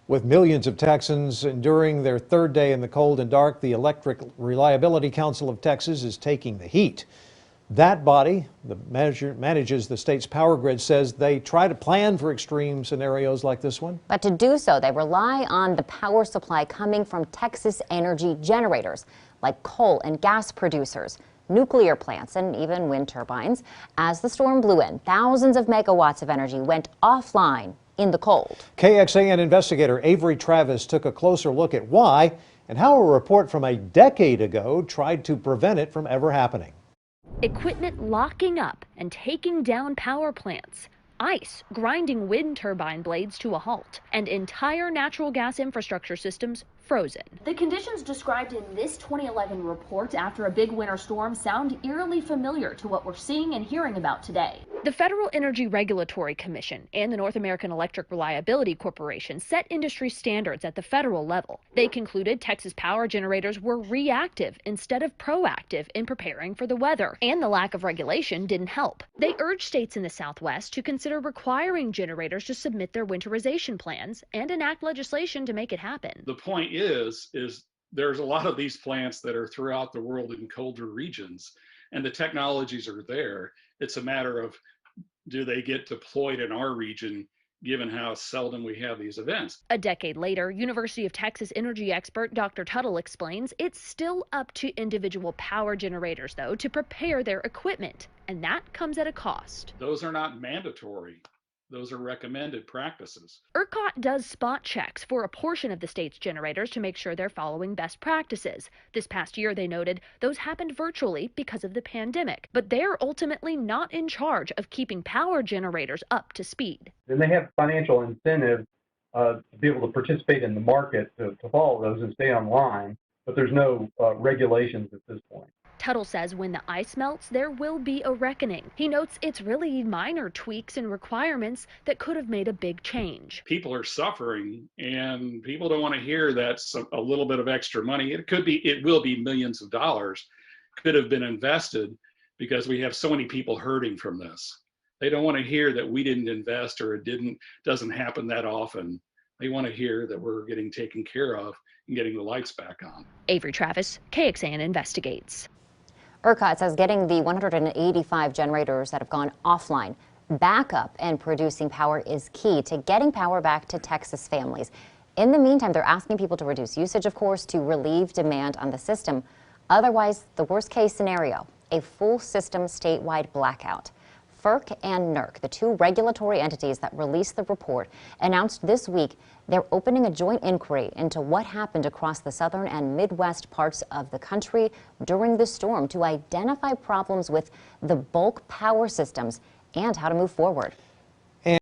With millions of Texans enduring their third day in the cold and dark, the Electric Reliability Council of Texas is taking the heat. That body that manages the state's power grid says they try to plan for extreme scenarios like this one. But to do so, they rely on the power supply coming from Texas energy generators, like coal and gas producers, nuclear plants, and even wind turbines. As the storm blew in, thousands of megawatts of energy went offline in the cold. KXAN investigator Avery took a closer look at why and how a report from a decade ago tried to prevent it from ever happening. Equipment locking up and taking down power plants, ice grinding wind turbine blades to a halt, and entire natural gas infrastructure systems frozen. The conditions described in this 2011 report after a big winter storm sound eerily familiar to what we're seeing and hearing about today. The Federal Energy Regulatory Commission and the North American Electric Reliability Corporation set industry standards at the federal level. They concluded Texas power generators were reactive instead of proactive in preparing for the weather, and the lack of regulation didn't help. They urged states in the Southwest to consider requiring generators to submit their winterization plans and enact legislation to make it happen. The point is there's a lot of these plants that are throughout the world in colder regions, and the technologies are there. It's a matter of, do they get deployed in our region, given how seldom we have these events? A decade later, University of Texas energy expert Dr. Tuttle explains it's still up to individual power generators, though, to prepare their equipment, and that comes at a cost. Those are not mandatory. Those are recommended practices. ERCOT does spot checks for a portion of the state's generators to make sure they're following best practices. This past year, they noted, those happened virtually because of the pandemic, but they're ultimately not in charge of keeping power generators up to speed. Then they have financial incentive to be able to participate in the market to follow those and stay online, but there's no regulations at this point. Tuttle says when the ice melts, there will be a reckoning. He notes it's really minor tweaks and requirements that could have made a big change. People are suffering, and people don't want to hear that's a little bit of extra money. It will be millions of dollars could have been invested, because we have so many people hurting from this. They don't want to hear that we didn't invest or it doesn't happen that often. They want to hear that we're getting taken care of and getting the lights back on. Avery Travis, KXAN investigates. ERCOT says getting the 185 generators that have gone offline back up and producing power is key to getting power back to Texas families. In the meantime, they're asking people to reduce usage, of course, to relieve demand on the system. Otherwise, the worst case scenario, a full system statewide blackout. FERC and NERC, the two regulatory entities that released the report, announced this week they're opening a joint inquiry into what happened across the southern and Midwest parts of the country during the storm to identify problems with the bulk power systems and how to move forward.